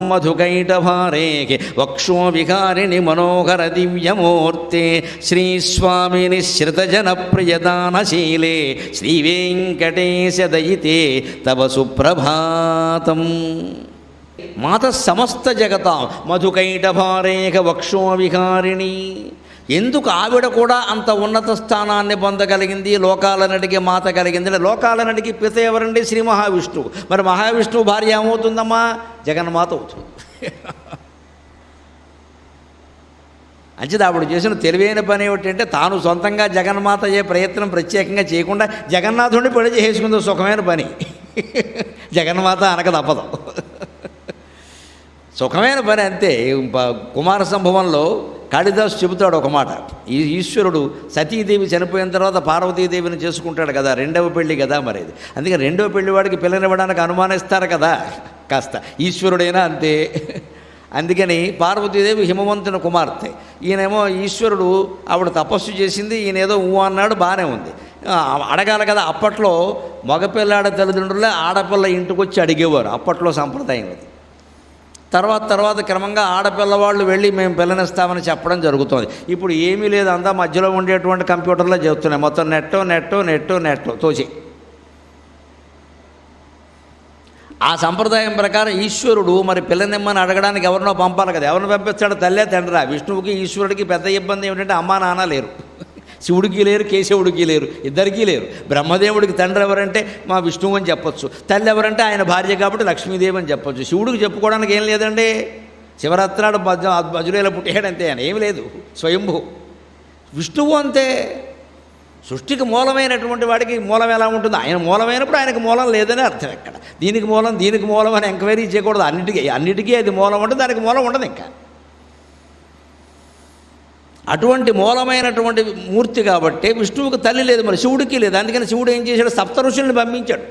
మధుకైటభారేకి వక్షో విహారిణి మనోహర దివ్యమూర్తే శ్రీస్వామిని శ్రితజనప్రియదానశీలే శ్రీవేంకటేశ దయితే తవ సుప్రభాతం. మాత సమస్త జగతాం మధుకైటభారేక వక్షో విహారిణి. ఎందుకు ఆవిడ కూడా అంత ఉన్నత స్థానాన్ని పొందగలిగింది, లోకాలన్నిటికీ మాత కలిగింది? లోకాలన్నిటికీ పిత ఎవరండి? శ్రీ మహావిష్ణువు. మరి మహావిష్ణువు భార్య ఏమవుతుందమ్మా? జగన్మాత అవుతుంది. అంచేది ఆవిడ చేసిన తెలివైన పని ఏమిటంటే తాను సొంతంగా జగన్మాత అయ్యే ప్రయత్నం ప్రత్యేకంగా చేయకుండా జగన్నాథుడిని పెళ్లి చేసుకుంది. సుఖమైన పని. జగన్మాత అనక తప్పదు. సుఖమైన పని అంతే. కుమార సంభవంలో కాళిదాసు చెబుతాడు ఒక మాట. ఈ ఈశ్వరుడు సతీదేవి చనిపోయిన తర్వాత పార్వతీదేవిని చేసుకుంటాడు కదా, రెండవ పెళ్లి కదా మరి అది. అందుకని రెండవ పెళ్లి వాడికి పిల్లనివ్వడానికి అనుమానిస్తారు కదా కాస్త. ఈశ్వరుడైనా అంతే. అందుకని పార్వతీదేవి హిమవంతుని కుమార్తె, ఈయనేమో ఈశ్వరుడు ఆవిడ తపస్సు చేసింది, ఈయన ఏదో ఊ అన్నాడు, బాగానే ఉంది. అడగాలి కదా. అప్పట్లో మగపిల్లాడ తల్లిదండ్రులే ఆడపిల్ల ఇంటికి వచ్చి అడిగేవారు. అప్పట్లో సంప్రదాయం అది. తర్వాత క్రమంగా ఆడపిల్లవాళ్ళు వెళ్ళి మేము పిల్లనిస్తామని చెప్పడం జరుగుతుంది. ఇప్పుడు ఏమీ లేదు, అంతా మధ్యలో ఉండేటువంటి కంప్యూటర్లో చెబుతున్నాయి. మొత్తం నెట్టో తోచి. ఆ సంప్రదాయం ప్రకారం ఈశ్వరుడు మరి పిల్లనిమ్మని అడగడానికి ఎవరినో పంపాలి కదా. ఎవరిని పంపిస్తాడు? తల్లే తండ్రా. విష్ణువుకి ఈశ్వరుడికి పెద్ద ఇబ్బంది ఏమిటంటే అమ్మా నాన్న లేరు. శివుడికి లేరు, కేశవుడికి లేరు, ఇద్దరికీ లేరు. బ్రహ్మదేవుడికి తండ్రి ఎవరంటే మా విష్ణువు అని చెప్పొచ్చు. తల్లి ఎవరంటే ఆయన భార్య కాబట్టి లక్ష్మీదేవి అని చెప్పొచ్చు. శివుడికి చెప్పుకోవడానికి ఏం లేదండి. శివరాత్రాడు మజురేలో పుట్టాడంతే, ఆయన ఏమి లేదు, స్వయంభూ. విష్ణువు అంతే. సృష్టికి మూలమైనటువంటి వాడికి మూలం ఎలా ఉంటుంది? ఆయన మూలమైనప్పుడు ఆయనకు మూలం లేదని అర్థం. ఎక్కడ దీనికి మూలం అని ఎంక్వైరీ చేయకూడదు. అన్నిటికీ అది మూలం ఉంటుంది, దానికి మూలం ఉండదు. ఇంకా అటువంటి మూలమైనటువంటి మూర్తి కాబట్టి విష్ణువుకి తల్లి లేదు, మరి శివుడికి లేదు. అందుకని శివుడు ఏం చేశాడు? సప్త ఋషుల్ని పంపించాడు.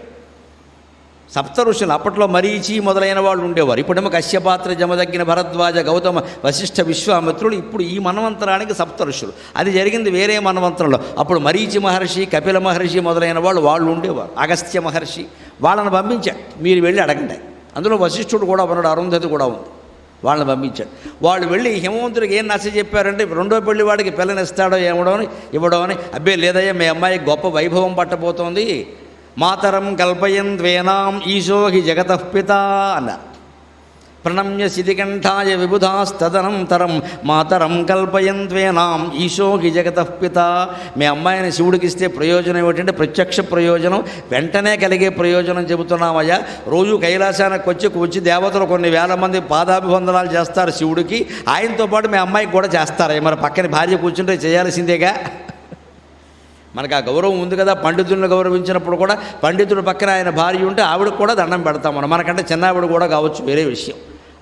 సప్త ఋషులు అప్పట్లో మరీచి మొదలైన వాళ్ళు ఉండేవారు. ఇప్పుడేమో కశ్యపాత్ర, జమదగ్గిన, భరద్వాజ, గౌతమ, వశిష్ఠ, విశ్వామిత్రుడు. ఇప్పుడు ఈ మన్వంతరానికి సప్త ఋషులు. అది జరిగింది వేరే మన్వంతరంలో. అప్పుడు మరీచి మహర్షి, కపిల మహర్షి మొదలైన వాళ్ళు ఉండేవారు. అగస్త్య మహర్షి. వాళ్ళని పంపించాడు, మీరు వెళ్ళి అడగండి. అందులో వశిష్ఠుడు కూడా ఉన్నాడు, అరుంధతి కూడా ఉంది. వాళ్ళని పంపించాడు. వాళ్ళు వెళ్ళి హిమవంతుడికి ఏం నచ్చ చెప్పారంటే రెండో పెళ్లి వాడికి పిల్లనిస్తాడో ఇవ్వడో అని. అబ్బే లేదయ్యా, మీ అమ్మాయి గొప్ప వైభవం పట్టబోతోంది. మాతరం కల్పయంత్వేనాం ఈశో హి జగతః పితా అన్న. ప్రణమ్య శితికంఠాయ విబుధాస్తదనంతరం మాతరం కల్పయంత్వేనాం ఈశో హి జగతః పితా. మీ అమ్మాయిని శివుడికి ఇస్తే ప్రయోజనం ఏమిటంటే ప్రత్యక్ష ప్రయోజనం, వెంటనే కలిగే ప్రయోజనం చెబుతున్నామయ్యా. రోజు కైలాసానికి వచ్చి దేవతలు కొన్ని వేల మంది పాదాభివందనాలు చేస్తారు శివుడికి. ఆయనతో పాటు మీ అమ్మాయికి కూడా చేస్తారయ్యా. మరి పక్కన భార్య కూర్చుంటే చేయాల్సిందేగా. మనకు ఆ గౌరవం ఉంది కదా. పండితులను గౌరవించినప్పుడు కూడా పండితుడి పక్కన ఆయన భార్య ఉంటే ఆవిడకు కూడా దండం పెడతాం మనం. మనకంటే చిన్న ఆవిడ కూడా కావచ్చు, వేరే విషయం.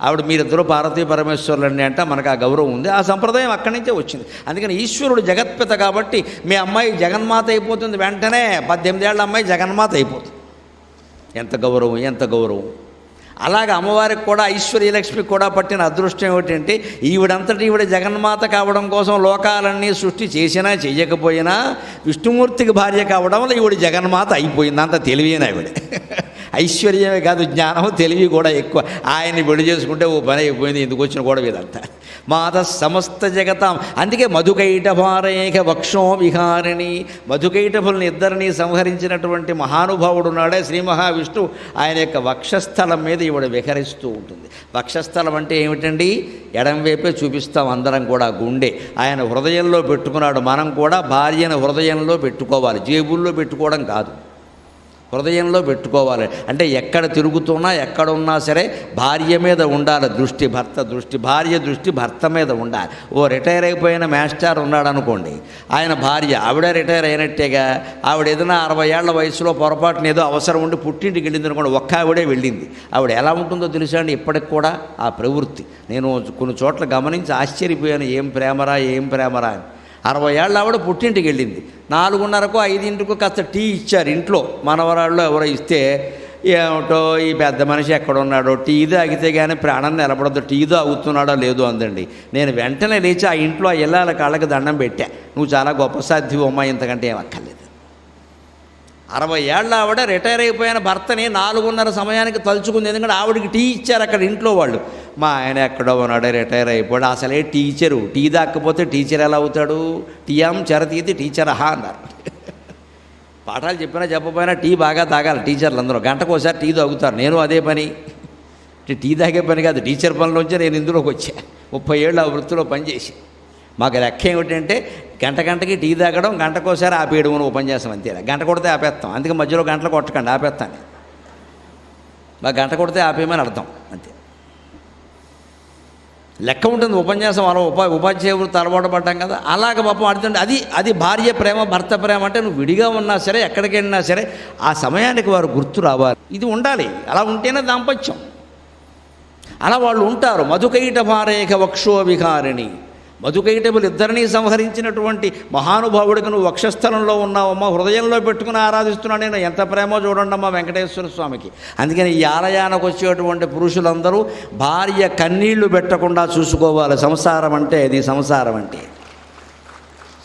ఆవిడ మీరిద్దరూ పార్వతీ పరమేశ్వరులండి అంటే మనకు ఆ గౌరవం ఉంది. ఆ సంప్రదాయం అక్కడి నుంచే వచ్చింది. అందుకని ఈశ్వరుడు జగత్పిత కాబట్టి మీ అమ్మాయి జగన్మాత అయిపోతుంది. వెంటనే 18 ఏళ్ల అమ్మాయి జగన్మాత అయిపోతుంది. ఎంత గౌరవం. అలాగే అమ్మవారికి కూడా, ఐశ్వర్యలక్ష్మికి కూడా పట్టిన అదృష్టం ఏమిటంటే ఈవిడ జగన్మాత కావడం కోసం లోకాలన్నీ సృష్టి చేసినా చెయ్యకపోయినా విష్ణుమూర్తికి భార్య కావడం వల్ల ఈవిడ జగన్మాత అయిపోయింది. అంత తెలివైన ఆవిడ. ఐశ్వర్యమే కాదు, జ్ఞానం, తెలివి కూడా ఎక్కువ. ఆయన్ని పెళ్లి చేసుకుంటే ఓ పని అయిపోయింది. ఎందుకు వచ్చిన కూడా ఇదంతా. మాత సమస్త జగతాం. అందుకే మధుకైటభారేక వక్షో విహారిణి. మధుకైటభుల్ని ఇద్దరిని సంహరించినటువంటి మహానుభావుడు ఉన్నాడే శ్రీ మహావిష్ణువు. ఆయన యొక్క వక్షస్థలం మీద ఈవిడ విహరిస్తూ ఉంటుంది. వక్షస్థలం అంటే ఏమిటండి? ఎడం వైపే చూపిస్తాం అందరం కూడా, గుండె. ఆయన హృదయంలో పెట్టుకున్నాడు. మనం కూడా భార్యను హృదయంలో పెట్టుకోవాలి, జేబుల్లో పెట్టుకోవడం కాదు, హృదయంలో పెట్టుకోవాలి. అంటే ఎక్కడ తిరుగుతున్నా ఎక్కడున్నా సరే భార్య మీద ఉండాలి దృష్టి, భార్య దృష్టి భర్త మీద ఉండాలి. ఓ రిటైర్ అయిపోయిన మాస్టర్ ఉన్నాడు అనుకోండి, ఆయన భార్య, ఆవిడ రిటైర్ అయినట్టేగా. ఆవిడ ఏదైనా 60 ఏళ్ల వయసులో పొరపాటున ఏదో అవసరం ఉండి పుట్టింటికి వెళ్ళింది అనుకోండి, ఒక్క ఆవిడే వెళ్ళింది. ఆవిడ ఎలా ఉంటుందో తెలుసా అండి? ఇప్పటికి కూడా ఆ ప్రవృత్తి నేను కొన్ని చోట్ల గమనించి ఆశ్చర్యపోయాను. ఏం ప్రేమరా అని. 60 ఏళ్ళ ఆవిడ పుట్టింటికి వెళ్ళింది. 4:30కో 5 కాస్త టీ ఇచ్చారు ఇంట్లో. మనవరాళ్ళు ఎవరో ఇస్తే ఏమిటో ఈ పెద్ద మనిషి ఎక్కడున్నాడో, టీ తాగితే కానీ ప్రాణం నిలబడదు, టీ తాగుతున్నాడో లేదో అందండి. నేను వెంటనే లేచి ఆ ఇంట్లో ఆ ఇళ్ళ కాళ్ళకి దండం పెట్టా. నువ్వు చాలా గొప్ప సాధ్యం అమ్మా, ఇంతకంటే ఏం అక్కర్లేదు. 60 ఏళ్ళ ఆవిడ రిటైర్ అయిపోయిన భర్తని 4:30 సమయానికి తలుచుకుంది. ఎందుకంటే ఆవిడకి టీ ఇచ్చారు అక్కడ ఇంట్లో వాళ్ళు. మా ఆయన ఎక్కడో ఉన్నాడు, రిటైర్ అయిపోయాడు, అసలే టీచరు, టీ దాక్కపోతే టీచర్ ఎలా అవుతాడు, టీఎం చరతీతి టీచర్ అహా అన్నారు. పాఠాలు చెప్పినా చెప్పపోయినా టీ బాగా తాగాలి టీచర్లు అందరూ. గంటకోసారి టీ తాగుతారు. నేను అదే పని, టీ తాగే పని కాదు, టీచర్ పనిలోంచి నేను ఇందులోకి వచ్చా. 30 ఏళ్ళు ఆ వృత్తిలో పనిచేసి మాకు లెక్క ఏమిటంటే గంటకి టీ తాగడం, గంటకోసారి ఆపేయడం అని ఓపెన్ చేస్తాం అంతే. గంట కొడితే ఆపేస్తాం, అందుకే మధ్యలో గంటలు కొట్టకండి, ఆపేస్తాను. మాకు గంట కొడితే ఆపేయమని అర్థం అంతే. లెక్క ఉంటుంది ఉపన్యాసం. అలా ఉపాధ్యాయ వృత్తి అలవాటు పడ్డాం కదా, అలాగ పాపం అడుగుతుంది. అది భార్య ప్రేమ, భర్త ప్రేమ అంటే నువ్వు విడిగా ఉన్నా సరే, ఎక్కడికి వెళ్ళినా సరే ఆ సమయానికి వారు గుర్తు రావాలి. ఇది ఉండాలి, అలా ఉంటేనే దాంపత్యం. అలా వాళ్ళు ఉంటారు. మధుకైట భారేక వక్షో విహారిణి, మధుకైటములు ఇద్దరినీ సంహరించినటువంటి మహానుభావుడికి నువ్వు వక్షస్థలంలో ఉన్నావమ్మా, హృదయంలో పెట్టుకుని ఆరాధిస్తున్నాను నేను. ఎంత ప్రేమో చూడండమ్మా వెంకటేశ్వర స్వామికి. అందుకని ఈ ఆలయానికి వచ్చేటువంటి పురుషులందరూ భార్య కన్నీళ్లు పెట్టకుండా చూసుకోవాలి. సంసారం అంటే అది, సంసారం అంటే.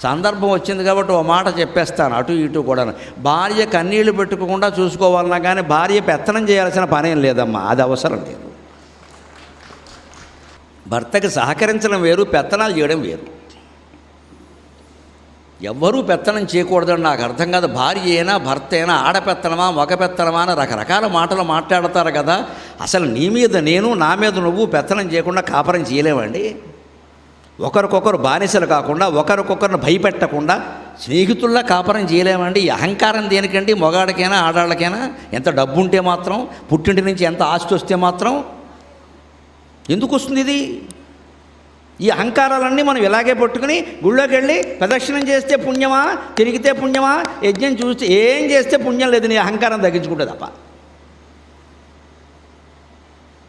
సందర్భం వచ్చింది కాబట్టి ఓ మాట చెప్పేస్తాను అటు ఇటు కూడా. భార్య కన్నీళ్లు పెట్టుకోకుండా చూసుకోవాలన్నా కానీ భార్య పెత్తనం చేయాల్సిన పనేం లేదమ్మా, అది అవసరం లేదు. భర్తకి సహకరించడం వేరు, పెత్తనాలు చేయడం వేరు. ఎవ్వరూ పెత్తనం చేయకూడదని నాకు అర్థం కాదు. భార్య అయినా భర్త అయినా ఆడపెత్తనమా మగ పెత్తనమా అని రకరకాల మాటలు మాట్లాడతారు కదా. అసలు నీ మీద నేను, నా మీద నువ్వు పెత్తనం చేయకుండా కాపురం చేయలేమండి. ఒకరికొకరు బానిసలు కాకుండా, ఒకరికొకరిని భయపెట్టకుండా స్నేహితుల్లా కాపురం చేయలేమండి. ఈ అహంకారం దేనికండి? మగాడికైనా ఆడాళ్ళకైనా. ఎంత డబ్బు ఉంటే మాత్రం, పుట్టింటి నుంచి ఎంత ఆస్తి వస్తే మాత్రం ఎందుకు వస్తుంది ఇది? ఈ అహంకారాలన్నీ మనం ఇలాగే పట్టుకుని గుళ్ళోకి వెళ్ళి ప్రదక్షిణం చేస్తే పుణ్యమా, తిరిగితే పుణ్యమా, యజ్ఞం చూస్తే ఏం చేస్తే పుణ్యం లేదు. నీ అహంకారం తగ్గించుకుంటే తప్ప.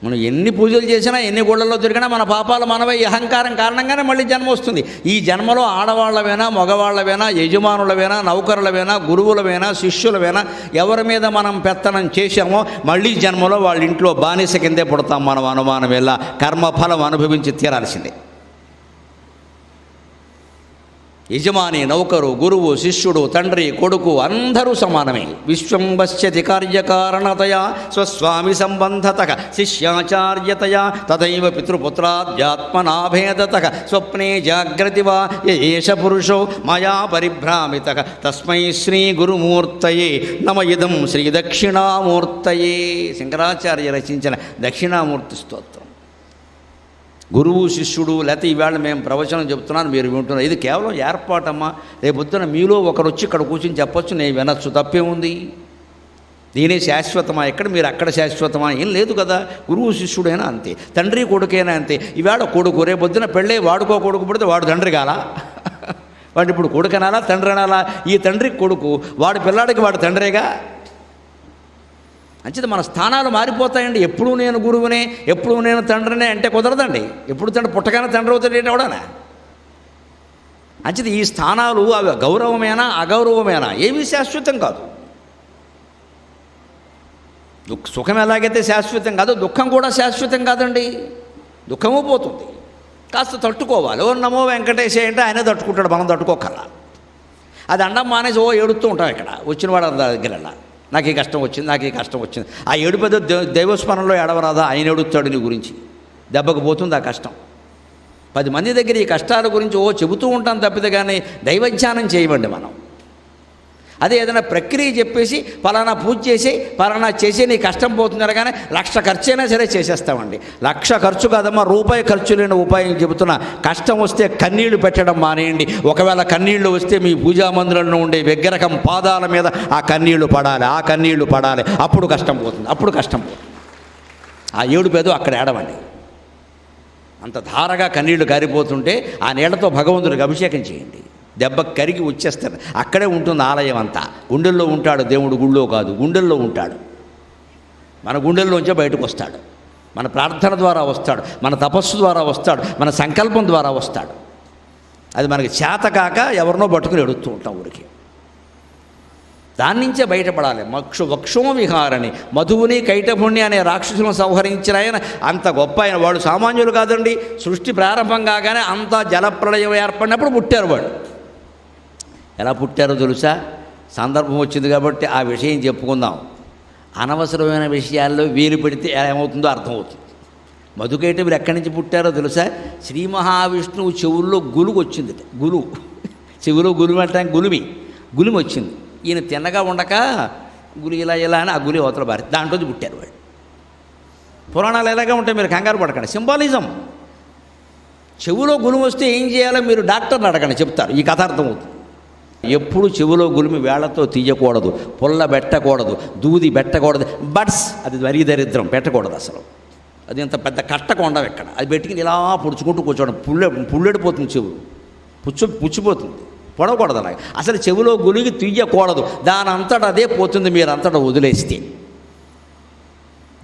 మనం ఎన్ని పూజలు చేసినా, ఎన్ని గుళ్ళల్లో తిరిగినా మన పాపాలు మనవే. ఈ అహంకారం కారణంగానే మళ్ళీ జన్మ వస్తుంది. ఈ జన్మలో ఆడవాళ్ళవేనా, మగవాళ్ళవేనా, యజమానులవేనా, నౌకరులవేనా, గురువులవేనా, శిష్యులవేనా, ఎవరి మీద మనం పెత్తనం చేశామో మళ్ళీ జన్మలో వాళ్ళ ఇంట్లో బానిస కిందే పుడతాం మనం. అనుమానం ఎలా, కర్మఫలం అనుభవించి తీరాల్సిందే. యజమాని, నౌకరు, గురువు, శిష్యుడు, తండ్రి, కొడుకు అందరూ సమానమే. విశ్వం పశ్యతి కార్యకారణతయా స్వస్వామి సంబంధతః శిష్యాచార్యతయా తదైవ పితృపుత్రాధ్యాత్మనాభేదతః స్వప్నే జాగ్రతి వా ఏష పురుషో మయా పరిభ్రామితః తస్మై శ్రీ గురుమూర్తయే నమ ఇదం శ్రీ దక్షిణామూర్తయే. శంకరాచార్య రచించిన దక్షిణామూర్తి స్తోత్రం. గురువు శిష్యుడు, లేకపోతే ఈవేళ మేము ప్రవచనం చెప్తున్నాను మీరు వింటున్నారు, ఇది కేవలం ఏర్పాటమ్మా. రేపొద్దున మీలో ఒకరు వచ్చి ఇక్కడ కూర్చొని చెప్పొచ్చు, నేను వినొచ్చు, తప్పేముంది? నేనే శాశ్వతమా? ఎక్కడ మీరు అక్కడ శాశ్వతమా? ఏం లేదు కదా. గురువు శిష్యుడైనా అంతే, తండ్రి కొడుకైనా అంతే. ఈవేళ కొడుకు, రేపొద్దున పెళ్ళే వాడుకో కొడుకు పుడితే వాడు తండ్రి కాలా? వాడు ఇప్పుడు కొడుకు అనాలా, తండ్రి అనాలా? ఈ తండ్రికి కొడుకు, వాడి పిల్లాడికి వాడు తండ్రేగా. అంచేత మన స్థానాలు మారిపోతాయండి. ఎప్పుడు నేను గురువునే, ఎప్పుడు నేను తండ్రినే అంటే కుదరదండి. ఎప్పుడు తండ్రి పుట్టగానే తండ్రి అవుతాడు ఎవడనా? అంచేత ఈ స్థానాలు అవి గౌరవమేనా అగౌరవమేనా ఏమీ శాశ్వతం కాదు. సుఖం ఎలాగైతే శాశ్వతం కాదు, దుఃఖం కూడా శాశ్వతం కాదండి. దుఃఖము పోతుంది, కాస్త తట్టుకోవాలి. ఓ నమో వెంకటేశే అంటే ఆయన తట్టుకుంటాడు, మనం తట్టుకోకల్లా. అది అండం మానేసి ఏడుస్తూ ఉంటాం ఇక్కడ వచ్చిన వాడు దగ్గర. నాకు ఈ కష్టం వచ్చింది, నాకు ఈ కష్టం వచ్చింది. ఆ ఏడుపెద్ద దైవస్మరణలో ఏడవరాదా? ఆయన ఏడుస్తాడు నీ గురించి, దెబ్బకు పోతుంది ఆ కష్టం. 10 మంది దగ్గర ఈ కష్టాల గురించి చెబుతూ ఉంటాం తప్పితే కానీ దైవజ్ఞానం చేయమండి మనం. అదే ఏదైనా ప్రక్రియ చెప్పేసి పలానా పూజ చేసి పలానా చేసి నీ కష్టం పోతున్నారు కానీ 1,00,000 ఖర్చు అయినా సరే చేసేస్తామండి. 1,00,000 ఖర్చు కాదమ్మా, రూపాయి ఖర్చు లేని ఉపాయం చెబుతున్నా. కష్టం వస్తే కన్నీళ్లు పెట్టడం మానేయండి. ఒకవేళ కన్నీళ్లు వస్తే మీ పూజా మందిరంలో ఉండే విగ్రహం పాదాల మీద ఆ కన్నీళ్లు పడాలి, ఆ కన్నీళ్లు పడాలి. అప్పుడు కష్టం పోతుంది, అప్పుడు కష్టం పోతుంది. ఆ ఏడుపేదో అక్కడ ఏడవండి. అంత ధారగా కన్నీళ్లు కారిపోతుంటే ఆ నీళ్లతో భగవంతుడికి అభిషేకం చేయండి. దెబ్బ కరిగి వచ్చేస్తాడు. అక్కడే ఉంటుంది ఆలయం అంతా. గుండెల్లో ఉంటాడు దేవుడు, గుళ్ళో కాదు, గుండెల్లో ఉంటాడు. మన గుండెల్లోంచే బయటకు వస్తాడు. మన ప్రార్థన ద్వారా వస్తాడు, మన తపస్సు ద్వారా వస్తాడు, మన సంకల్పం ద్వారా వస్తాడు. అది మనకి చేతకాక ఎవరినో పట్టుకుని ఎడుతూ ఉంటాం ఊరికి. దాని నుంచే బయటపడాలి. వక్షో విహారని, మధువుని కైటభుణ్ణి అనే రాక్షసులను సంహరించిన ఆయన అంత గొప్ప ఆయన. వాడు సామాన్యులు కాదండి. సృష్టి ప్రారంభం కాగానే అంతా జలప్రళయం ఏర్పడినప్పుడు పుట్టారు. వాడు ఎలా పుట్టారో తెలుసా? సందర్భం వచ్చింది కాబట్టి ఆ విషయం చెప్పుకుందాం. అనవసరమైన విషయాల్లో వేలు పెడితే ఏమవుతుందో అర్థమవుతుంది. మధుకైటవులు ఎక్కడి నుంచి పుట్టారో తెలుసా? శ్రీ మహావిష్ణువు చెవుల్లో గులుగు వచ్చింది. చెవులో గులుము అంటానికి గులిమి వచ్చింది. ఈయన తిన్నగా ఉండక గులి ఇలా అని ఆ గులి అవతల బారి దాంట్లోంచి పుట్టారు వాళ్ళు. పురాణాలు ఎలాగా ఉంటాయి, మీరు కంగారు పడకండి. సింబాలిజం. చెవులో గులుము వస్తే ఏం చేయాలో మీరు డాక్టర్ని అడగండి, చెప్తారు. ఈ కథ అర్థమవుతుంది. ఎప్పుడు చెవులో గులిమి వేళ్లతో తీయకూడదు, పుల్ల పెట్టకూడదు, దూది పెట్టకూడదు. బట్స్ అది మరీ దరిద్రం, పెట్టకూడదు అసలు. అది ఇంత పెద్ద కట్టకొండం ఎక్కడ, అది పెట్టుకుని ఇలా పుడుచుకుంటూ కూర్చోవడం. పుల్లెడిపోతుంది చెవు, పుచ్చిపోతుంది. పొడవకూడదు అలాగే. అసలు చెవిలో గులిగి తీయకూడదు, దాని అంతటా అదే పోతుంది. మీరు అంతటా వదిలేస్తే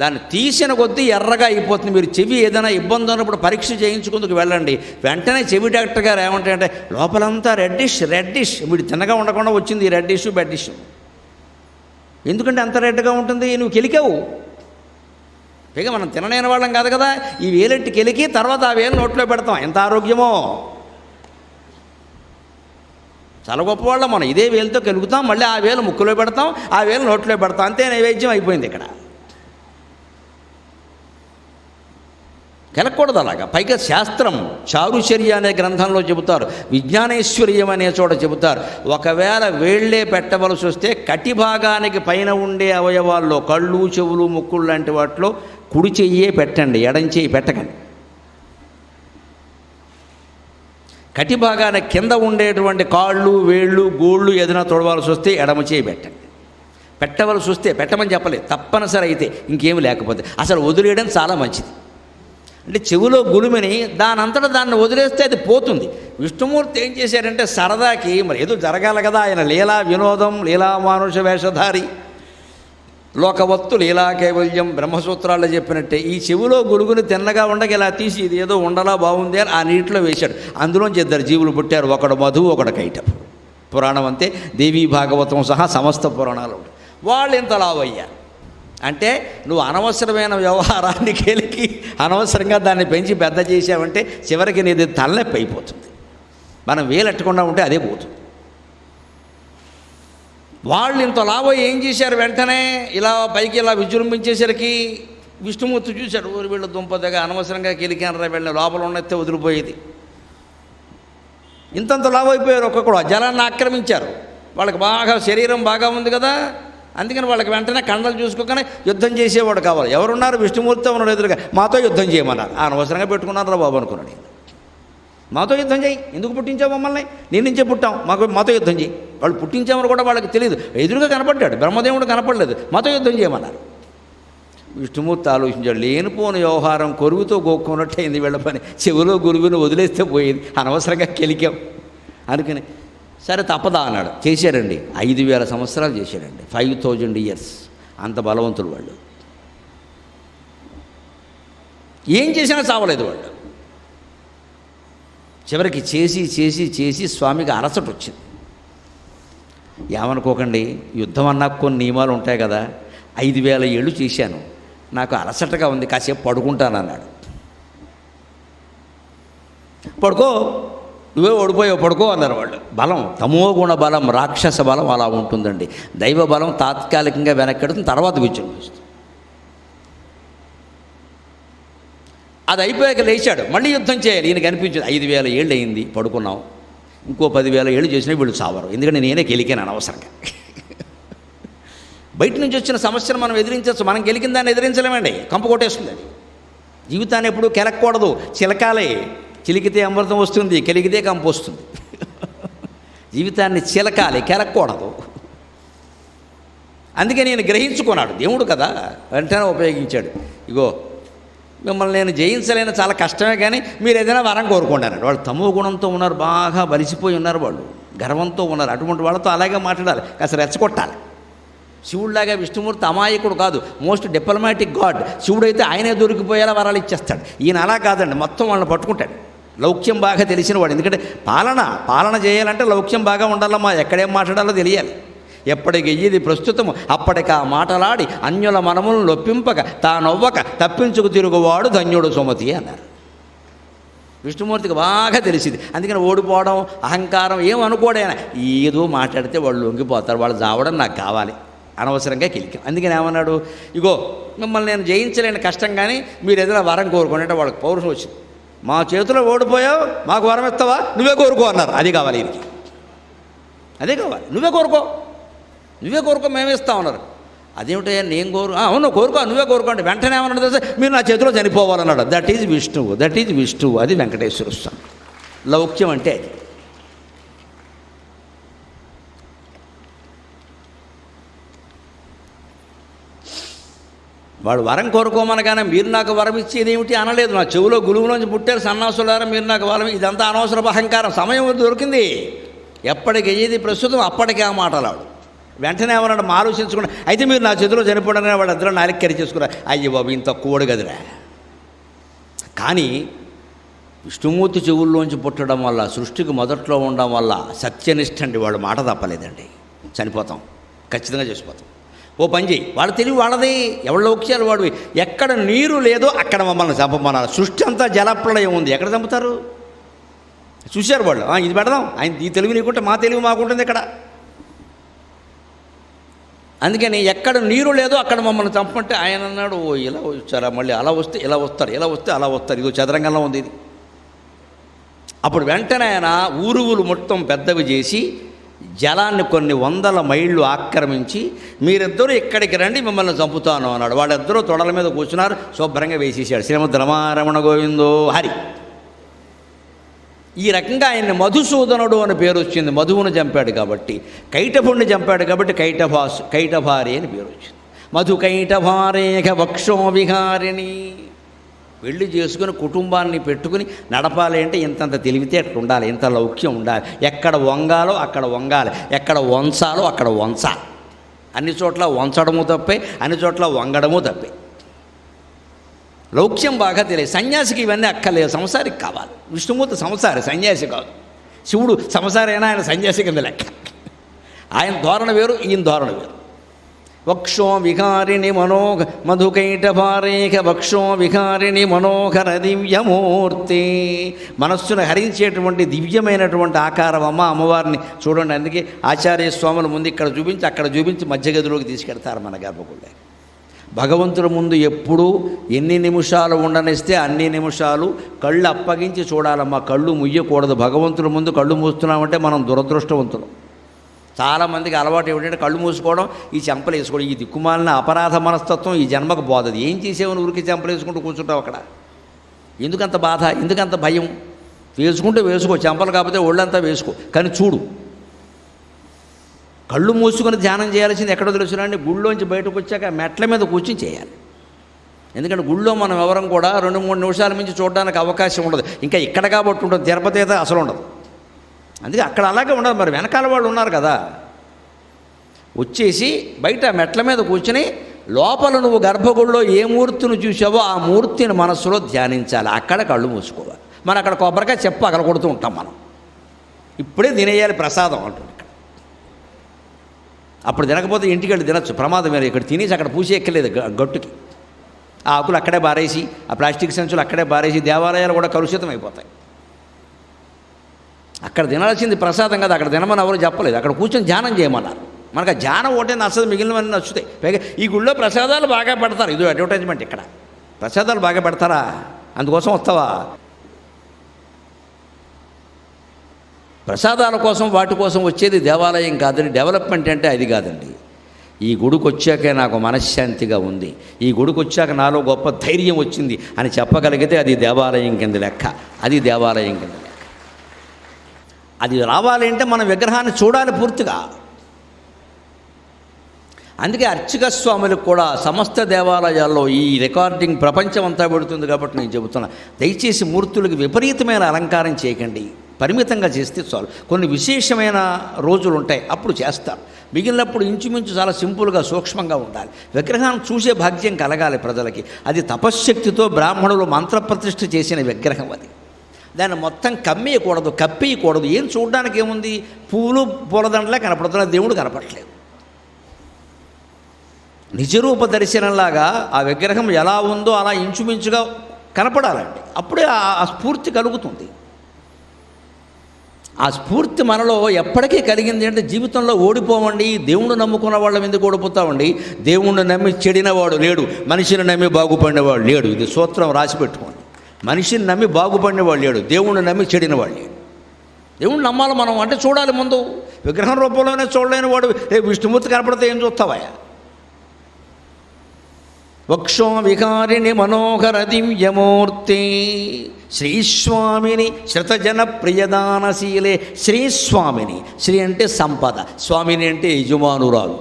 దాన్ని తీసిన కొద్దీ ఎర్రగా అయిపోతుంది. మీరు చెవి ఏదైనా ఇబ్బంది ఉన్నప్పుడు పరీక్ష చేయించుకుందుకు వెళ్ళండి. వెంటనే చెవి డాక్టర్ గారు ఏమంటారంటే లోపలంతా రెడ్డిష్ వీడు తిన్నగా ఉండకుండా వచ్చింది ఈ రెడ్డిష్ బెడ్డిష్. ఎందుకంటే అంత రెడ్గా ఉంటుంది, నువ్వు కెలికావు. పైగా మనం తినలేని వాళ్ళం కాదు కదా. ఈ వేలెట్టి కెలికి తర్వాత ఆ వేలు నోట్లో పెడతాం. ఎంత ఆరోగ్యమో. చాలా గొప్పవాళ్ళం మనం. ఇదే వేలుతో కెలుగుతాం, మళ్ళీ ఆ వేలు ముక్కులో పెడతాం, ఆ వేలు నోట్లో పెడతాం. అంతే నైవేద్యం అయిపోయింది. ఇక్కడ కెలకూడదు అలాగా. పైగా శాస్త్రం చారుచర్య అనే గ్రంథంలో చెబుతారు, విజ్ఞానేశ్వర్యం అనే చోట చెబుతారు, ఒకవేళ వేళ్లే పెట్టవలసి వస్తే కటి భాగానికి పైన ఉండే అవయవాల్లో కళ్ళు, చెవులు, ముక్కులు లాంటి వాటిలో కుడి చెయ్యే పెట్టండి, ఎడం చెయ్యి పెట్టకండి. కటి భాగానికి కింద ఉండేటువంటి కాళ్ళు, వేళ్ళు, గోళ్ళు ఏదైనా తొడవలసి వస్తే ఎడమ చేయి పెట్టండి. పెట్టవలసి వస్తే, పెట్టమని చెప్పలేదు, తప్పనిసరి అయితే, ఇంకేమి లేకపోతే అసలు వదిలేయడం చాలా మంచిది. అంటే చెవిలో గులిమిని దానంతటా దాన్ని వదిలేస్తే అది పోతుంది. విష్ణుమూర్తి ఏం చేశారంటే సరదాకి, మరి ఏదో జరగాలి కదా, ఆయన లీలా వినోదం, లీలా మానుష వేషధారి, లోకవత్తు లీలా కైవల్యం బ్రహ్మసూత్రాల్లో చెప్పినట్టే ఈ చెవిలో గురుగుని తిన్నగా ఉండగా ఇలా తీసి ఇది ఏదో ఉండలా బాగుంది అని ఆ నీటిలో వేశాడు. అందులోంచి ఇద్దరు జీవులు పుట్టారు, ఒకడు మధు, ఒకడు కైటపు. పురాణం అంతే, దేవీ భాగవతం సహా సమస్త పురాణాలు. వాళ్ళు ఇంత లావయ్యారు. అంటే నువ్వు అనవసరమైన వ్యవహారాన్ని కేలికి అనవసరంగా దాన్ని పెంచి పెద్ద చేసావంటే చివరికి నీది తలనొప్పి అయిపోతుంది. మనం వేలెట్టకుండా ఉంటే అదే పోతుంది. వాళ్ళు ఇంత లాభం ఏం చేశారు, వెంటనే ఇలా పైకి ఇలా విజృంభించేసరికి విష్ణుమూర్తి చూశాడు, ఊరి వీళ్ళ దుంపదగా అనవసరంగా కెలికానరా, వెళ్ళిన లోపల ఉన్నట్టే వదిలిపోయేది. ఇంతంత లాభం అయిపోయారు. ఒక్కొక్కడు జలాన్ని ఆక్రమించారు. వాళ్ళకి బాగా శరీరం బాగా ఉంది కదా, అందుకని వాళ్ళకి వెంటనే కండలు చూసుకోగానే యుద్ధం చేసేవాడు కావాలి. ఎవరున్నారు? విష్ణుమూర్తి ఉన్నాడు ఎదురుగా. మాతో యుద్ధం చేయమన్నారు. అనవసరంగా పెట్టుకున్నారా బాబు అనుకున్నాడు. మాతో యుద్ధం చేయి, ఎందుకు పుట్టించావు మమ్మల్ని, నీ నుంచే పుట్టాం, మాతో యుద్ధం చేయి. వాళ్ళు పుట్టించామని కూడా వాళ్ళకి తెలియదు. ఎదురుగా కనపడ్డాడు, బ్రహ్మదేవుడు కనపడలేదు, మాతో యుద్ధం చేయమన్నారు. విష్ణుమూర్తి ఆలోచించాడు, లేనిపోని వ్యవహారం కొరుగుతో గోక్కున్నట్టు అయింది వీళ్ళ పని. చెవిలో గురుగుని వదిలేస్తే పోయేది, అనవసరంగా కెలికాం అనుకుని సరే తప్పదా అన్నాడు. చేశాడండి. 5000 సంవత్సరాలు చేశాడండి. 5000 years. అంత బలవంతులు వాళ్ళు. ఏం చేసినా చావలేదు వాళ్ళు. చివరికి చేసి చేసి చేసి స్వామికి అలసట వచ్చింది. ఏమనుకోకండి, యుద్ధం అన్నా కొన్ని నియమాలు ఉంటాయి కదా. 5000 ఏళ్ళు చేశాను, నాకు అలసటగా ఉంది, కాసేపు పడుకుంటానన్నాడు. పడుకో, నువ్వే ఓడిపోయావు, పడుకో అన్నారు వాళ్ళు. బలం, తమోగుణ బలం, రాక్షస బలం అలా ఉంటుందండి. దైవ బలం తాత్కాలికంగా వెనక్కెడుతుంది, తర్వాత విజృంభిస్తుంది. అది అయిపోయాక లేచాడు, మళ్ళీ యుద్ధం చేయాలి. ఈయనకి అనిపించింది 5000 ఏళ్ళు అయింది, పడుకున్నాం, ఇంకో 10,000 ఏళ్ళు చేసినా వీళ్ళు చావరు, ఎందుకంటే నేనే గెలికాను అనవసరంగా. బయట నుంచి వచ్చిన సమస్యను మనం ఎదిరించవచ్చు, మనం గెలికిన దాన్ని ఎదిరించలేమండి, కంపు కొట్టేస్తుంది. అది జీవితాన్ని ఎప్పుడు కెలకూడదు, చిలకాలే. చిలికితే అమృతం వస్తుంది, కెలికితే కంపు వస్తుంది. జీవితాన్ని చిలకాలి, కెలకూడదు. అందుకే నేను గ్రహించుకున్నాడు దేవుడు కదా, వెంటనే ఉపయోగించాడు. ఇగో మిమ్మల్ని నేను జయించలేను, చాలా కష్టమే, కానీ మీరు ఏదైనా వరం కోరుకోండి అన్నాడు. వాళ్ళు తమో గుణంతో ఉన్నారు, బాగా బలిసిపోయి ఉన్నారు, వాళ్ళు గర్వంతో ఉన్నారు. అటువంటి వాళ్ళతో అలాగే మాట్లాడాలి, కాస్త రెచ్చగొట్టాలి. శివుడిలాగా విష్ణుమూర్తి అమాయకుడు కాదు, మోస్ట్ డిప్లొమాటిక్ గాడ్. శివుడైతే ఆయనే దొరికిపోయేలా వరాలు ఇచ్చేస్తాడు. ఈయన అలా కాదండి, మొత్తం వాళ్ళని పట్టుకుంటాడు. లౌక్యం బాగా తెలిసిన వాడు. ఎందుకంటే పాలన చేయాలంటే లౌక్యం బాగా ఉండాలమ్మా, ఎక్కడేం మాట్లాడాలో తెలియాలి. ఎప్పటికి ఇది ప్రస్తుతము అప్పటికి ఆ మాటలాడి అన్యుల మనములను నొప్పింపక తానొవ్వక తప్పించుకు తిరుగువాడు ధన్యుడు సుమతి అన్నారు. విష్ణుమూర్తికి బాగా తెలిసింది. అందుకని ఓడిపోవడం, అహంకారం ఏం అనుకోడైనా ఏదో మాట్లాడితే వాళ్ళు లొంగిపోతారు, వాళ్ళు చావడం నాకు కావాలి, అనవసరంగా కిలికాం. అందుకని ఏమన్నాడు, ఇగో మిమ్మల్ని నేను జయించలేని కష్టం, కానీ మీరు ఏదైనా వరం కోరుకోండి అంటే వాళ్ళకి పౌరుషం వచ్చింది. మా చేతిలో ఓడిపోయావు, మాకు వరం ఇస్తావా, నువ్వే కోరుకో అన్నారు. అది కావాలి వీరికి, అదే కావాలి, నువ్వే కోరుకో మేము ఇస్తాం అన్నారు. అదేమిటయ్యా నేను అవును కోరుకో, నువ్వే కోరుకో అంటే వెంటనే ఏమన్నాడు తెలుసా, మీరు నా చేతిలో చనిపోవాలన్నాడు. దట్ ఈజ్ విష్ణువు, అది వెంకటేశ్వర స్వామి. లౌక్యం అంటే అది. వాడు వరం కోరుకోమనగానే మీరు నాకు వరం ఇచ్చేది ఏమిటి అనలేదు. నా చెవులో గులువులోంచి పుట్టారు సన్నాసులారా, మీరు నాకు వరం, ఇదంతా అనవసరపు అహంకారం. సమయం దొరికింది, ఎప్పటికి ఏది ప్రస్తుతం అప్పటికే ఆ మాటలాడు. వెంటనే ఏమన్నాడు ఆలోచించుకున్నా, అయితే మీరు నా చేతిలో చనిపోవడానికి వాడు ఇద్దరు నాలుగు కరి చేసుకురా. అయ్యో బాబు ఇంత కూడు గదిరా. కానీ విష్ణుమూర్తి చెవుల్లోంచి పుట్టడం వల్ల, సృష్టికి మొదట్లో ఉండడం వల్ల సత్యనిష్ట అండి, వాడు మాట తప్పలేదండి. చనిపోతాం, ఖచ్చితంగా చేసిపోతాం. ఓ పని చేయి, వాళ్ళ తెలివి వాళ్ళది, ఎవరి లౌక్యాలు వాడివి. ఎక్కడ నీరు లేదో అక్కడ మమ్మల్ని చంపమన్నారు. సృష్టి అంతా జలప్రళయం ఉంది, ఎక్కడ చంపుతారు చూశారు వాళ్ళు. ఇది పెడదాం, ఆయన ఈ తెలివి నీకుంటే మా తెలివి మాకుంటుంది ఇక్కడ. అందుకని ఎక్కడ నీరు లేదో అక్కడ మమ్మల్ని చంపమంటే ఆయన అన్నాడు, ఓ ఇలా వచ్చారా, మళ్ళీ అలా వస్తే ఇలా వస్తారు, ఇలా వస్తే అలా వస్తారు, ఇదో చదరంగంలో ఉంది ఇది. అప్పుడు వెంటనే ఆయన ఊరువులు మొత్తం పెద్దవి చేసి జలాన్ని కొన్ని 100 మైళ్ళు ఆక్రమించి, మీరిద్దరూ ఇక్కడికి రండి మిమ్మల్ని చంపుతాను అన్నాడు. వాళ్ళిద్దరూ తొడల మీద కూర్చున్నారు, శుభ్రంగా వేసేసాడు. శ్రీమద్ రమారమణ గోవిందో హరి. ఈ రకంగా ఆయన్ని మధుసూదనుడు అని పేరు వచ్చింది. మధువును చంపాడు కాబట్టి, కైటభుణ్ణి చంపాడు కాబట్టి కైటభారి అని పేరు వచ్చింది. మధు కైటభారేఖ వక్షో విహారిణి. పెళ్లి చేసుకుని కుటుంబాన్ని పెట్టుకుని నడపాలి అంటే ఇంతంత తెలివితేటలు ఉండాలి, ఇంత లౌక్యం ఉండాలి. ఎక్కడ వంగాలో అక్కడ వంగాలి, ఎక్కడ వంచాలో అక్కడ వంచాలి. అన్ని చోట్ల వంచడము తప్పే, అన్ని చోట్ల వంగడము తప్పే. లౌక్యం బాగా తెలియదు. సన్యాసికి ఇవన్నీ అక్కర్లేదు, సంసారికి కావాలి. విష్ణుమూర్తి సంసారి, సన్యాసి కాదు. శివుడు సంసారి అయినా ఆయన సన్యాసి కింద లెక్క. ఆయన ధోరణ వేరు, ఈయన ధోరణ వేరు. వక్షో విహారిణి మధుకైటభారేఖ వక్షో విహారిణి మనోహర దివ్యమూర్తి. మనస్సును హరించేటువంటి దివ్యమైనటువంటి ఆకారం అమ్మవారిని చూడండి. అందుకే ఆచార్య స్వాముల ముందు ఇక్కడ చూపించి అక్కడ చూపించి మధ్య గదిలోకి తీసుకెడతారు మన గర్భగుడి. భగవంతుడి ముందు ఎప్పుడూ ఎన్ని నిమిషాలు ఉండనిస్తే అన్ని నిమిషాలు కళ్ళు అప్పగించి చూడాలమ్మా, కళ్ళు ముయ్యకూడదు. భగవంతుడి ముందు కళ్ళు మూస్తున్నామంటే మనం దురదృష్టవంతులు. చాలామందికి అలవాటు ఏమిటంటే కళ్ళు మూసుకోవడం, ఈ చెంపలు వేసుకోవడం. ఈ దిక్కుమాలిన అపరాధ మనస్తత్వం ఈ జన్మకు బోధది. ఏం చేసేవని ఊరికి చెంపలు వేసుకుంటూ కూర్చుంటావు అక్కడ? ఎందుకంత బాధ, ఎందుకంత భయం? వేసుకుంటే వేసుకో, చెంపలు కాకపోతే ఒళ్ళంతా వేసుకో, కానీ చూడు. కళ్ళు మూసుకొని ధ్యానం చేయాల్సింది ఎక్కడో తెలుసునండి, గుళ్ళోంచి బయటకు వచ్చాక మెట్ల మీద కూర్చొని చేయాలి. ఎందుకంటే గుళ్ళో మనం ఎవరం కూడా 2-3 నిమిషాల మించి చూడడానికి అవకాశం ఉండదు. ఇంకా ఇక్కడ కాబట్టి ఉంటుంది, తిరుపతి అయితే అసలు ఉండదు. అందుకే అక్కడ అలాగే ఉండదు. మరి వెనకాల వాళ్ళు ఉన్నారు కదా, వచ్చేసి బయట మెట్ల మీద కూర్చొని లోపల నువ్వు గర్భగుడిలో ఏ మూర్తిని చూసావో ఆ మూర్తిని మనస్సులో ధ్యానించాలి. అక్కడ కళ్ళు మూసుకోవాలి. మనం అక్కడ కొబ్బరికాయ చెప్ప అక్కడ కొడుతూ ఉంటాం. మనం ఇప్పుడే తినేయాలి ప్రసాదం అంటుంది. అప్పుడు తినకపోతే ఇంటికి వెళ్ళి తినచ్చు, ప్రమాదం మీరు. ఇక్కడ తినేసి అక్కడ పూసి ఎక్కలేదు గట్టుకి. ఆ ఆకులు అక్కడే బారేసి, ఆ ప్లాస్టిక్ సంచులు అక్కడే బారేసి దేవాలయాలు కూడా కలుషితం అయిపోతాయి. అక్కడ తినాల్సింది ప్రసాదం కదా, అక్కడ తినమని ఎవరు చెప్పలేదు. అక్కడ కూర్చొని ధ్యానం చేయమన్నారు. మనకు ఆ ధ్యానం ఒకటే నచ్చదు, మిగిలినవన్నీ నచ్చుతాయి. పైగా ఈ గుళ్ళో ప్రసాదాలు బాగా పెడతారు. ఇది అడ్వర్టైజ్మెంట్. ఇక్కడ ప్రసాదాలు బాగా పెడతారా? అందుకోసం వస్తావా? ప్రసాదాల కోసం వాటి కోసం వచ్చేది దేవాలయం కాదండి. డెవలప్మెంట్ అంటే అది కాదండి. ఈ గుడికి వచ్చాకే నాకు మనశ్శాంతిగా ఉంది, ఈ గుడికి వచ్చాక నాలో గొప్ప ధైర్యం వచ్చింది అని చెప్పగలిగితే అది దేవాలయం కింద లెక్క. అది దేవాలయం కింద లెక్క. అది రావాలి అంటే మన విగ్రహాన్ని చూడాలి పూర్తిగా. అందుకే అర్చక స్వాములకు కూడా సమస్త దేవాలయాల్లో ఈ రికార్డింగ్ ప్రపంచం అంతా పెడుతుంది కాబట్టి నేను చెబుతున్నా, దయచేసి మూర్తులకు విపరీతమైన అలంకారం చేయకండి, పరిమితంగా చేస్తే చాలు. కొన్ని విశేషమైన రోజులు ఉంటాయి, అప్పుడు చేస్తారు. మిగిలినప్పుడు ఇంచుమించు చాలా సింపుల్గా సూక్ష్మంగా ఉండాలి. విగ్రహాన్ని చూసే భాగ్యం కలగాలి ప్రజలకి. అది తపశ్శక్తితో బ్రాహ్మణులు మంత్రప్రతిష్ఠ చేసిన విగ్రహం. అది దాన్ని మొత్తం కమ్మేయకూడదు, కప్పేయకూడదు. ఏం చూడడానికి ఏముంది, పువ్వులు పూలదండలే కనపడుతున్న, దేవుడు కనపడట్లేదు. నిజరూప దర్శనంలాగా ఆ విగ్రహం ఎలా ఉందో అలా ఇంచుమించుగా కనపడాలండి. అప్పుడే ఆ స్ఫూర్తి కలుగుతుంది. ఆ స్ఫూర్తి మనలో ఎప్పటికీ కలిగింది అంటే జీవితంలో ఓడిపోవండి. దేవుణ్ణి నమ్ముకున్న వాళ్ళం ఎందుకు ఓడిపోతామండి? దేవుణ్ణి నమ్మి చెడినవాడు లేడు, మనిషిని నమ్మి బాగుపడినవాడు లేడు. ఇది సూత్రం రాసి పెట్టుకోండి. మనిషిని నమ్మి బాగుపడినవాడు లేడు, దేవుణ్ణి నమ్మి చెడినవాడు లేడు. దేవుణ్ణి నమ్మాలి మనం, అంటే చూడాలి ముందు. విగ్రహం రూపంలోనే చూడలేని వాడు విష్ణుమూర్తి కనపడితే ఏం చూస్తావా? వక్షో వికారిణి మనోహర దివ్యమూర్తి శ్రీస్వామిని శృతజన ప్రియదానశీలే. శ్రీస్వామిని, శ్రీ అంటే సంపద, స్వామిని అంటే యజమానురాలు.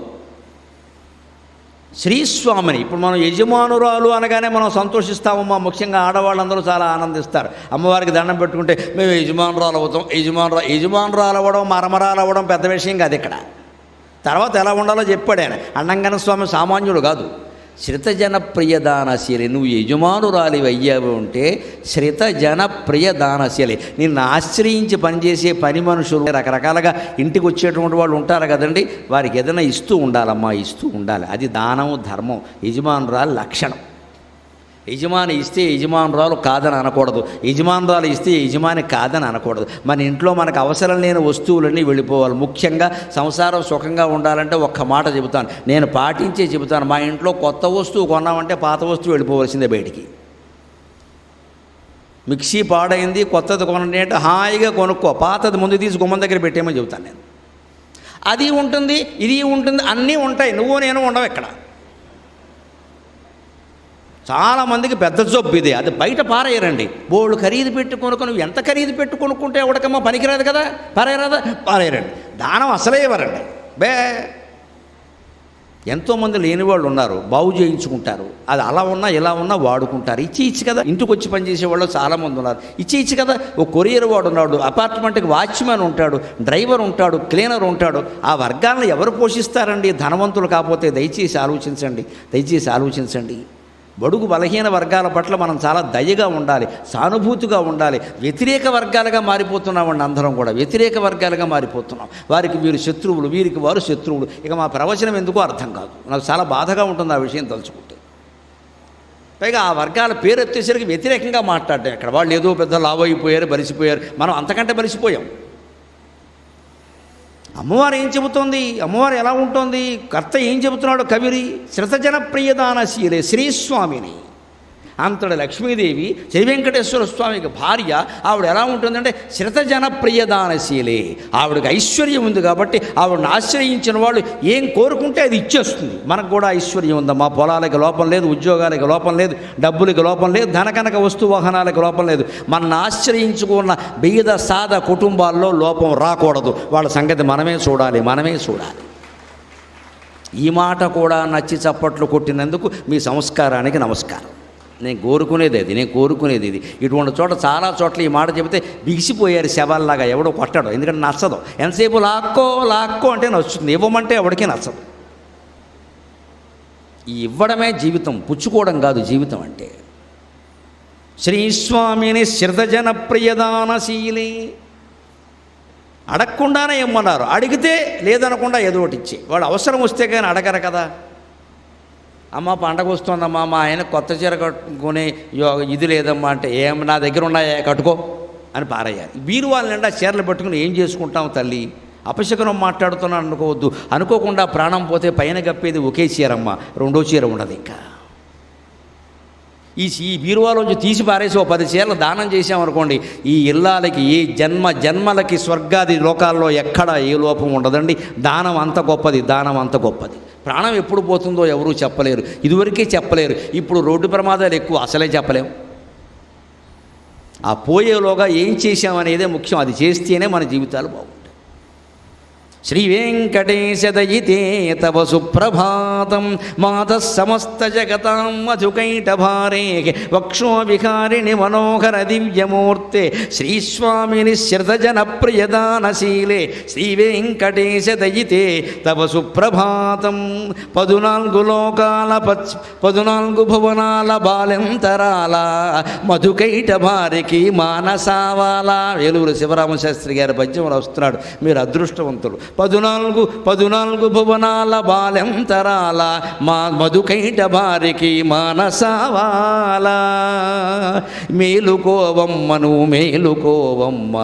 శ్రీస్వామిని, ఇప్పుడు మనం యజమానురాలు అనగానే మనం సంతోషిస్తామమ్మా. ముఖ్యంగా ఆడవాళ్ళందరూ చాలా ఆనందిస్తారు. అమ్మవారికి దండం పెట్టుకుంటే మేము యజమానురాలు అవుతాం. యజమానురాలు అవ్వడం, మరమరాలు అవ్వడం పెద్ద విషయం కాదు. ఇక్కడ తర్వాత ఎలా ఉండాలో చెప్పాడు ఆయన. అన్నంగన స్వామి సామాన్యుడు కాదు. శ్రితజన ప్రియదానశీలి, నువ్వు యజమానురాలి అయ్యావు అంటే శ్రితజన ప్రియదానశీలి. నిన్ను ఆశ్రయించి పనిచేసే పని మనుషులు రకరకాలుగా ఇంటికి వచ్చేటువంటి వాళ్ళు ఉంటారు కదండి, వారికి ఏదైనా ఇస్తూ ఉండాలమ్మా, ఇస్తూ ఉండాలి. అది దానం, ధర్మం, యజమానురాలి లక్షణం. యజమాని ఇస్తే యజమానురాలు కాదని అనకూడదు, యజమానురాలు ఇస్తే యజమాని కాదని అనకూడదు. మన ఇంట్లో మనకు అవసరం లేని వస్తువులన్నీ వెళ్ళిపోవాలి. ముఖ్యంగా సంసారం సుఖంగా ఉండాలంటే ఒక్క మాట చెబుతాను, నేను పాటించే చెబుతాను. మా ఇంట్లో కొత్త వస్తువు కొన్నామంటే పాత వస్తువు వెళ్ళిపోవలసిందే బయటికి. మిక్సీ పాడైంది, కొత్తది కొనండి అంటే హాయిగా కొనుక్కో, పాతది ముందు తీసి గుమ్మం దగ్గర పెట్టేమని చెబుతాను నేను. అది ఉంటుంది, ఇది ఉంటుంది, అన్నీ ఉంటాయి. నువ్వు నేను ఉండవు ఇక్కడ. చాలామందికి పెద్ద జబ్బు ఇదే. అది బయట పారేయరండి. బోళ్ళు ఖరీదు పెట్టి కొనుక్కొని, నువ్వు ఎంత ఖరీదు పెట్టి కొనుక్కుంటే ఎవడికమ్మా పనికిరాదు కదా, పారేయరాదా? పారేయరండి. దానం అసలే ఇవ్వరండి. ఎంతోమంది లేని వాళ్ళు ఉన్నారు, బాగు చేయించుకుంటారు. అది అలా ఉన్నా ఇలా ఉన్నా వాడుకుంటారు. ఇచ్చి కదా, ఇంటికి వచ్చి పనిచేసే వాళ్ళు చాలామంది ఉన్నారు. ఇచ్చి కదా, ఓ కొరియర్ వాడు ఉన్నాడు, అపార్ట్మెంట్కి వాచ్మెన్ ఉంటాడు, డ్రైవర్ ఉంటాడు, క్లీనర్ ఉంటాడు. ఆ వర్గాలను ఎవరు పోషిస్తారండి? ధనవంతులు కాకపోతే. దయచేసి ఆలోచించండి. బడుగు బలహీన వర్గాల పట్ల మనం చాలా దయగా ఉండాలి, సానుభూతిగా ఉండాలి. వ్యతిరేక వర్గాలుగా మారిపోతున్నామండి. అందరం కూడా వ్యతిరేక వర్గాలుగా మారిపోతున్నాం. వారికి వీరు శత్రువులు, వీరికి వారు శత్రువులు. ఇక మా ప్రవచనం ఎందుకో అర్థం కాదు. నాకు చాలా బాధగా ఉంటుంది ఆ విషయం తలుచుకుంటే. పైగా ఆ వర్గాల పేరు ఎత్తేసరికి వ్యతిరేకంగా మాట్లాడడం. ఇక్కడ వాళ్ళు ఏదో పెద్ద లావైపోయారు, బలిసిపోయారు. మనం అంతకంటే బలిసిపోయాం. అమ్మవారు ఏం చెబుతోంది? అమ్మవారు ఎలా ఉంటుంది? కర్త ఏం చెబుతున్నాడు కవిరి? శ్రితజన ప్రియదానశీలే శ్రీస్వామిని. అంతటి లక్ష్మీదేవి శ్రీ వెంకటేశ్వర స్వామికి భార్య. ఆవిడ ఎలా ఉంటుందంటే శ్రితజన ప్రియదానశీలే. ఆవిడకి ఐశ్వర్యం ఉంది కాబట్టి ఆవిడని ఆశ్రయించిన వాళ్ళు ఏం కోరుకుంటే అది ఇచ్చేస్తుంది. మనకు కూడా ఐశ్వర్యం ఉందమ్మా. పొలాలకి లోపం లేదు, ఉద్యోగాలకి లోపం లేదు, డబ్బులకి లోపం లేదు, ధనకనక వస్తు వాహనాలకు లోపం లేదు. మనల్ని ఆశ్రయించుకున్న బీద సాద కుటుంబాల్లో లోపం రాకూడదు. వాళ్ళ సంగతి మనమే చూడాలి. ఈ మాట కూడా నచ్చి చప్పట్లు కొట్టినందుకు మీ సంస్కారానికి నమస్కారం. నేను కోరుకునేది ఇది. ఇటువంటి చోట చాలా చోట్ల ఈ మాట చెబితే బిగిసిపోయారు శవాల్లాగా. ఎవడో కొట్టడం, ఎందుకంటే నచ్చదు. ఎంతసేపు లాక్కో అంటే నచ్చుతుంది, ఇవ్వమంటే ఎవడికి నచ్చదు. ఈ ఇవ్వడమే జీవితం, పుచ్చుకోవడం కాదు జీవితం అంటే. శ్రీస్వామిని శ్రితజన ప్రియదానశీలి. అడగకుండానే ఇమ్మన్నారు, అడిగితే లేదనకుండా ఏదో ఒకటి ఇచ్చే. వాడు అవసరం వస్తే కానీ అడగరు కదా. అమ్మ పండగ వస్తుందమ్మా, మా ఆయన కొత్త చీర కట్టుకునే ఇది లేదమ్మా అంటే, నా దగ్గర ఉన్నాయా, కట్టుకో అని పారేయాలి. బీరువాళ్ళ నిండా చీరలు పెట్టుకుని ఏం చేసుకుంటాం తల్లి? అపశకునం మాట్లాడుతున్నాను అనుకోవద్దు. అనుకోకుండా ప్రాణం పోతే పైన గప్పేది ఒకే చీరమ్మ, రెండో చీర ఉండదు. ఇంకా ఈ బీరువాలోంచి తీసి పారేసి 10 చీరలు దానం చేసామనుకోండి, ఈ ఇల్లాలకి ఏ జన్మలకి స్వర్గాది లోకాల్లో ఎక్కడ ఏ లోపం ఉండదండి. దానం అంత గొప్పది. ప్రాణం ఎప్పుడు పోతుందో ఎవరూ చెప్పలేరు. ఇదివరకే చెప్పలేరు. ఇప్పుడు రోడ్డు ప్రమాదాలు ఎక్కువ, అసలే చెప్పలేము. ఆ పోయేలోగా ఏం చేశామనేదే ముఖ్యం. అది చేస్తేనే మన జీవితాలు బాగుంటాయి. శ్రీ వెంకటేశ దయితే తవ సుప్రభాతం మాతః సమస్త జగతాం మధుకైటభారే వక్షో విహారిణి మనోహర దివ్యమూర్తే శ్రీస్వామిని శ్రితజన ప్రియదానశీలే శ్రీ వెంకటేశ దయితే తవ సుప్రభాతం. 14 లోకాల 14 భువనాల బాలెంతరాల మధుకైటభారికి మానసావాల. వేలూరు శివరామశాస్త్రి గారి పద్యం వస్తున్నాడు. మీరు అదృష్టవంతులు. పదునాలుగు భువనాల బాలెంతరాల మా మధుకైట భారికి మానసవాల. మేలుకోవమ్మ నువ్వు మేలుకోవమ్మ.